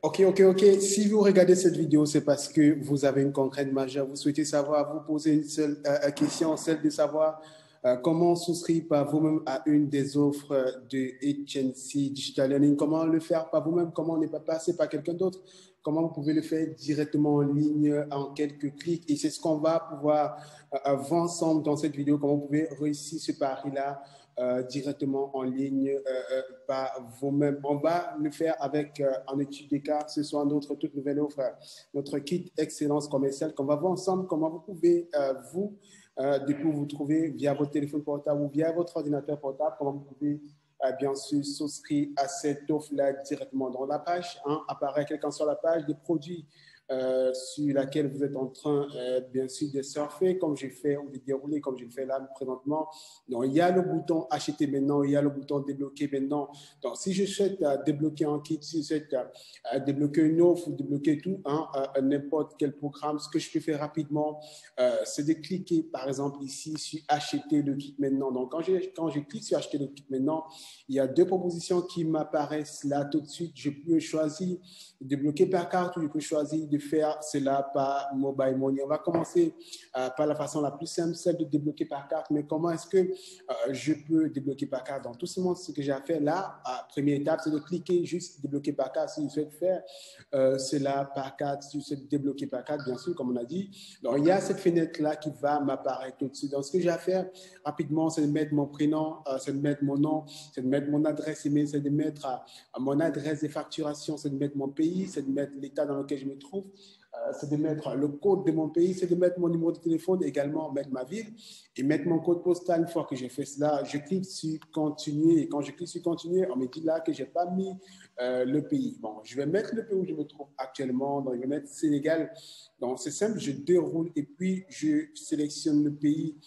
Ok. Si vous regardez cette vidéo, c'est parce que vous avez une contrainte majeure. Vous souhaitez savoir, vous poser une seule question, celle de savoir comment souscrire par vous-même à une des offres de HNC Digital Learning. Comment le faire par vous-même, comment ne pas passer par quelqu'un d'autre. Comment vous pouvez le faire directement en ligne en quelques clics. Et c'est ce qu'on va pouvoir voir ensemble dans cette vidéo, comment vous pouvez réussir ce pari-là directement en ligne par vous-même. On va le faire avec en étude des cas. Ce soit notre toute nouvelle offre, notre kit excellence commerciale qu'on va voir ensemble comment vous pouvez, depuis vous trouver via votre téléphone portable ou via votre ordinateur portable, comment vous pouvez bien sûr souscrire à cette offre-là directement dans la page. Apparaît quelqu'un sur la page des produits sur laquelle vous êtes en train, bien sûr, de surfer, comme j'ai fait, ou de dérouler, comme je le fais là présentement. Donc, il y a le bouton acheter maintenant, il y a le bouton débloquer maintenant. Donc, si je souhaite débloquer un kit, si je souhaite débloquer une offre ou débloquer tout, n'importe quel programme, ce que je peux faire rapidement, c'est de cliquer, par exemple, ici, sur acheter le kit maintenant. Donc, quand je clique sur acheter le kit maintenant, il y a deux propositions qui m'apparaissent là tout de suite. Je peux choisir de débloquer par carte ou je peux choisir de faire cela par mobile money. On va commencer par la façon la plus simple, celle de débloquer par carte. Mais comment est-ce que je peux débloquer par carte? Donc, tout simplement, ce que j'ai à faire là, première étape, c'est de cliquer juste débloquer par carte si je souhaite faire cela par carte, si je souhaite débloquer par carte, bien sûr, comme on a dit. Donc, il y a cette fenêtre-là qui va m'apparaître tout de suite. Donc, ce que j'ai à faire rapidement, c'est de mettre mon prénom, c'est de mettre mon nom, c'est de mettre mon adresse email, c'est de mettre mon adresse de facturation, c'est de mettre mon pays, c'est de mettre l'état dans lequel je me trouve, c'est de mettre le code de mon pays, c'est de mettre mon numéro de téléphone, également mettre ma ville et mettre mon code postal. Une fois que j'ai fait cela, je clique sur continuer. Et quand je clique sur continuer, on me dit là que je n'ai pas mis le pays. Bon, je vais mettre le pays où je me trouve actuellement. Donc, je vais mettre Sénégal. Donc, c'est simple, je déroule et puis je sélectionne le pays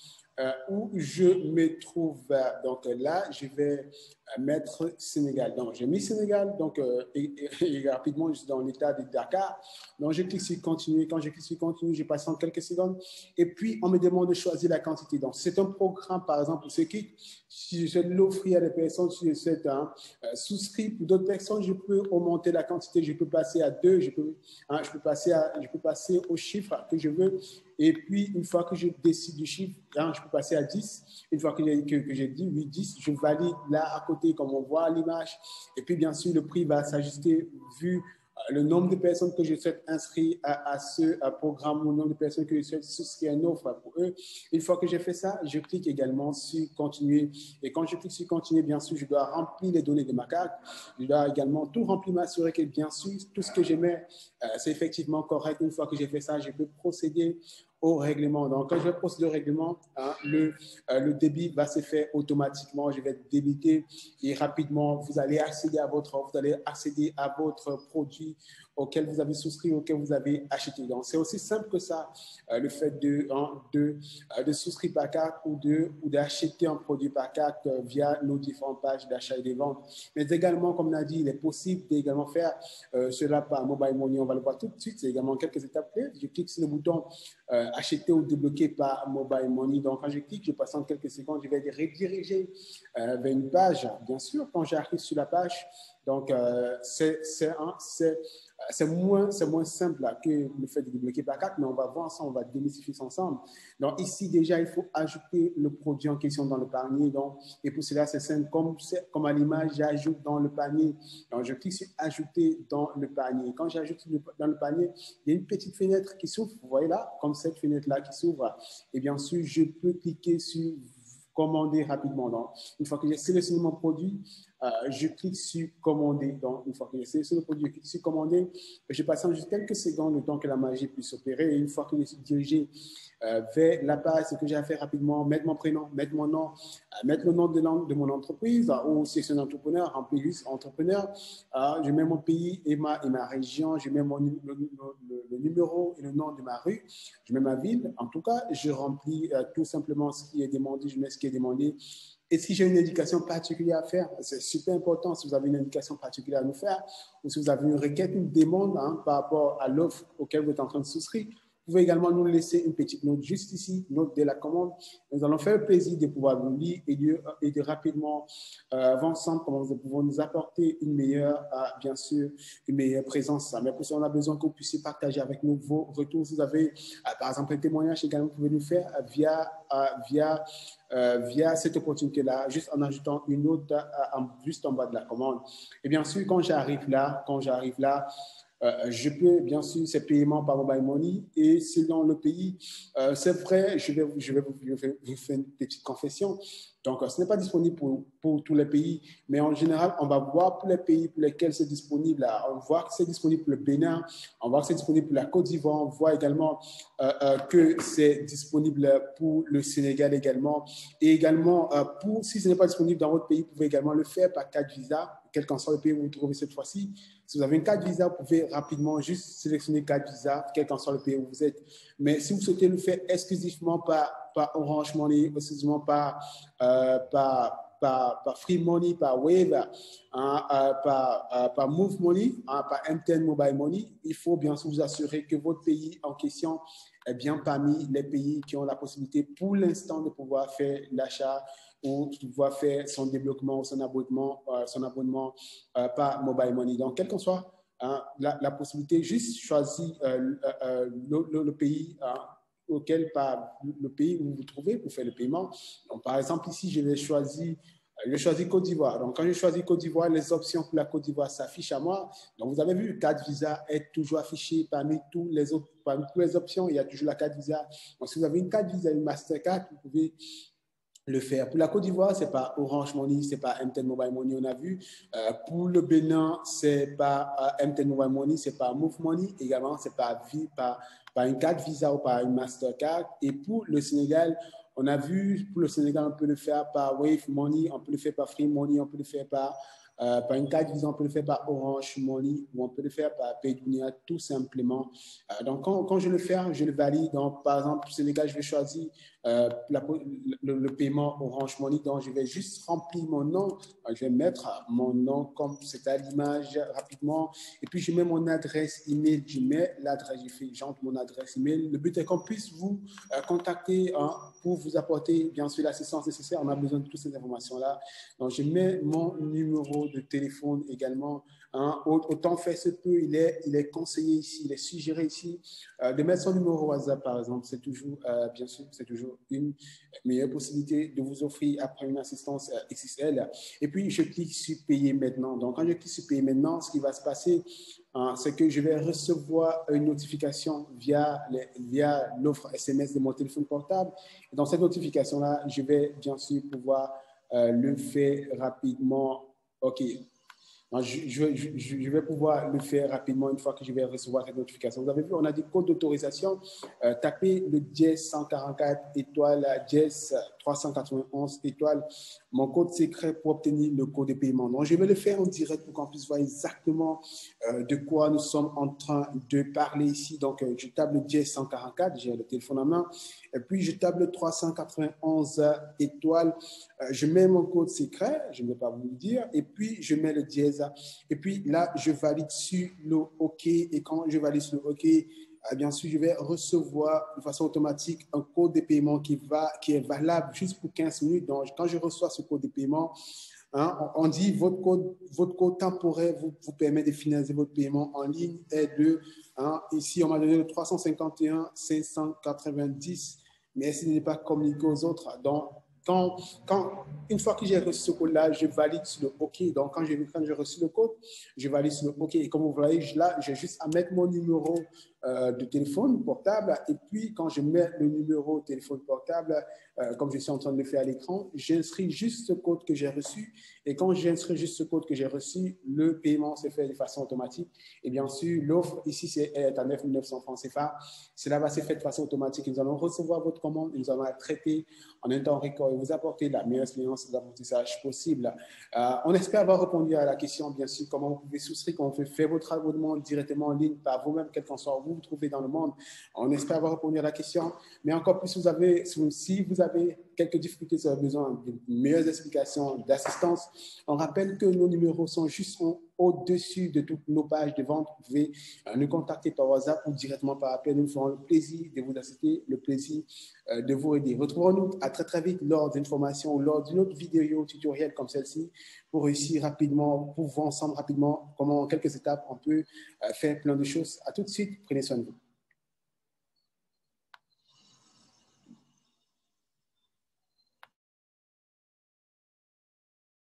où je me trouve. Donc là, je vais mettre Sénégal. Donc, j'ai mis Sénégal, donc, et rapidement, je suis dans l'état de Dakar. Donc, je clique sur continuer. Quand je clique sur continuer, je passe en quelques secondes. Et puis, on me demande de choisir la quantité. Donc, c'est un programme, par exemple, pour ce qui, si je souhaite l'offrir à des personnes, si je souhaite souscrire pour d'autres personnes, je peux augmenter la quantité. Je peux passer à 2, je peux passer au chiffre que je veux. Et puis, une fois que je décide du chiffre, je peux passer à 10. Une fois que j'ai dit 8, 10, je valide là à côté, comme on voit l'image. Et puis, bien sûr, le prix va s'ajuster vu le nombre de personnes que je souhaite inscrire à ce programme, le nombre de personnes que je souhaite souscrire à une offre pour eux. Une fois que j'ai fait ça, je clique également sur continuer. Et quand je clique sur continuer, bien sûr, je dois remplir les données de ma carte. Je dois également tout remplir, m'assurer que, bien sûr, tout ce que je mets, c'est effectivement correct. Une fois que j'ai fait ça, je peux procéder au règlement. Donc, quand je vais procéder au règlement, le débit va se faire automatiquement. Je vais débiter et rapidement, vous allez accéder à votre offre, vous allez accéder à votre produit auquel vous avez souscrit, auquel vous avez acheté. Donc, c'est aussi simple que ça, le fait de souscrire par carte ou d'acheter un produit par carte via nos différentes pages d'achat et de vente. Mais également, comme on a dit, il est possible d'également faire cela par mobile money. On va le voir tout de suite. C'est également quelques étapes clés. Je clique sur le bouton acheter ou débloquer par mobile money. Donc, quand je clique, je passe en quelques secondes, je vais rediriger vers une page. Bien sûr, quand j'arrive sur la page, donc c'est moins simple là, que le fait de débloquer par carte, mais on va voir ça, on va démystifier ça ensemble. Donc, ici, déjà, il faut ajouter le produit en question dans le panier. Donc, et pour cela, c'est simple. Comme à l'image, j'ajoute dans le panier. Donc, je clique sur ajouter dans le panier. Quand j'ajoute dans le panier, il y a une petite fenêtre qui s'ouvre. Vous voyez là, comme cette fenêtre-là qui s'ouvre. Et bien sûr, je peux cliquer sur commander rapidement. Donc, une fois que j'ai sélectionné mon produit, je clique sur commander. Donc, une fois que j'ai sélectionné le produit, je clique sur commander. Je passe juste quelques secondes le temps que la magie puisse opérer. Et une fois que je suis dirigé vers la page, ce que j'ai à faire rapidement, mettre mon prénom, mettre mon nom, mettre le nom de mon entreprise, ou si c'est un entrepreneur, remplir juste entrepreneur. Je mets mon pays et ma région, je mets le numéro et le nom de ma rue, je mets ma ville. En tout cas, je remplis tout simplement ce qui est demandé, je mets ce qui est demandé. Et si j'ai une indication particulière à faire, c'est super important si vous avez une indication particulière à nous faire, ou si vous avez une requête, une demande par rapport à l'offre auquel vous êtes en train de souscrire, Vous pouvez également nous laisser une petite note juste ici, note de la commande. Nous allons faire le plaisir de pouvoir vous lire et de rapidement voir ensemble comment nous pouvons nous apporter une meilleure, bien sûr, une meilleure présence. Mais pour ça, on a besoin que vous puissiez partager avec nous vos retours. Si vous avez, par exemple, un témoignage également, vous pouvez nous faire via cette opportunité-là, juste en ajoutant une note juste en bas de la commande. Et bien sûr, quand j'arrive là, je peux, bien sûr, ces paiements par mobile money et selon le pays, c'est vrai, je vais vous faire une petite confession. Donc, ce n'est pas disponible pour tous les pays, mais en général, on va voir pour les pays pour lesquels c'est disponible. On voit que c'est disponible pour le Bénin, on voit que c'est disponible pour la Côte d'Ivoire, on voit également que c'est disponible pour le Sénégal également. Et également, si ce n'est pas disponible dans votre pays, vous pouvez également le faire par carte Visa, quel qu'en soit le pays où vous vous trouvez cette fois-ci. Si vous avez une carte Visa, vous pouvez rapidement juste sélectionner carte Visa, quel qu'en soit le pays où vous êtes. Mais si vous souhaitez le faire exclusivement par Orange Money, exclusivement par Free Money, par Wave, par Move Money, par MTN Mobile Money, il faut bien sûr vous assurer que votre pays en question est bien parmi les pays qui ont la possibilité pour l'instant de pouvoir faire l'achat ou de pouvoir faire son débloquement ou son abonnement par Mobile Money. Donc, quel qu'en soit la possibilité, juste choisir le pays le pays où vous vous trouvez pour faire le paiement. Donc, par exemple, ici, je choisis Côte d'Ivoire. Donc, quand je choisis Côte d'Ivoire, les options pour la Côte d'Ivoire s'affichent à moi. Donc, vous avez vu, carte Visa est toujours affichée parmi toutes les options. Il y a toujours la carte Visa. Donc, si vous avez une carte Visa, une Mastercard, vous pouvez le faire. Pour la Côte d'Ivoire, c'est pas Orange Money, c'est pas MTN Mobile Money, on a vu. Pour le Bénin, c'est pas MTN Mobile Money, c'est pas Move Money. Également, c'est pas une carte Visa ou par une Mastercard. Et pour le Sénégal, on a vu, pour le Sénégal, on peut le faire par Wave Money, on peut le faire par Free Money, on peut le faire par une carte Visa, on peut le faire par Orange Money ou on peut le faire par Paydunia, tout simplement. Donc, quand je le fais, je le valide. Donc, par exemple, pour le Sénégal, je vais choisir le paiement Orange Money. Donc, je vais juste remplir mon nom. Je vais mettre mon nom comme c'est à l'image rapidement. Et puis, je mets mon adresse email. J'entre mon adresse email. Le but est qu'on puisse vous contacter pour vous apporter, bien sûr, l'assistance nécessaire. On a besoin de toutes ces informations-là. Donc, je mets mon numéro de téléphone également. Autant faire se peut, il est conseillé ici, il est suggéré ici de mettre son numéro WhatsApp, par exemple. C'est toujours, bien sûr, c'est toujours une meilleure possibilité de vous offrir après une assistance XXL. Et puis, je clique sur payer maintenant. Donc, quand je clique sur payer maintenant, ce qui va se passer, c'est que je vais recevoir une notification via l'offre SMS de mon téléphone portable. Et dans cette notification-là, je vais bien sûr pouvoir le faire rapidement. OK. Je vais pouvoir le faire rapidement une fois que je vais recevoir cette notification. Vous avez vu, on a des codes d'autorisation. Tapez le dièse 144 étoile, dièse 391 étoile, mon code secret pour obtenir le code de paiement. Donc, je vais le faire en direct pour qu'on puisse voir exactement de quoi nous sommes en train de parler ici. Donc, je tape le dièse 144, j'ai le téléphone en main, et puis je tape le 391 étoile. Je mets mon code secret, je ne vais pas vous le dire, et puis je mets le dièse. Et puis là, je valide sur le OK. Et quand je valide sur le OK, bien sûr, je vais recevoir de façon automatique un code de paiement qui est valable juste pour 15 minutes. Donc, quand je reçois ce code de paiement, on dit votre code temporaire vous permet de finaliser votre paiement en ligne est de, ici, on m'a donné le 351 590, mais ce n'est pas communiqué aux autres. Donc, une fois que j'ai reçu ce code-là, je valide sur le OK. Donc, quand j'ai reçu le code, je valide sur le OK. Et comme vous voyez, là, j'ai juste à mettre mon numéro de téléphone portable. Et puis, quand je mets le numéro de téléphone portable, comme je suis en train de le faire à l'écran, j'inscris juste ce code que j'ai reçu. Et quand j'inscris juste ce code que j'ai reçu, le paiement se fait de façon automatique. Et bien sûr, l'offre ici est à 9 900 francs CFA. Cela va se faire de façon automatique. Nous allons recevoir votre commande, nous allons la traiter en un temps record et vous apporter la meilleure expérience d'apprentissage possible. On espère avoir répondu à la question, bien sûr, comment vous pouvez souscrire, comment vous pouvez faire votre abonnement directement en ligne par vous-même, quel qu'en soit où vous vous trouvez dans le monde. On espère avoir répondu à la question. Mais encore plus, si vous avez quelques difficultés, si vous avez besoin de meilleures explications, d'assistance, on rappelle que nos numéros sont juste au-dessus de toutes nos pages de vente. Vous pouvez nous contacter par WhatsApp ou directement par appel. Nous ferons le plaisir de vous assister, le plaisir de vous aider. Retrouvons-nous à très très vite lors d'une formation ou lors d'une autre vidéo tutoriel comme celle-ci pour réussir rapidement, pour voir ensemble rapidement comment en quelques étapes on peut faire plein de choses. À tout de suite, prenez soin de vous.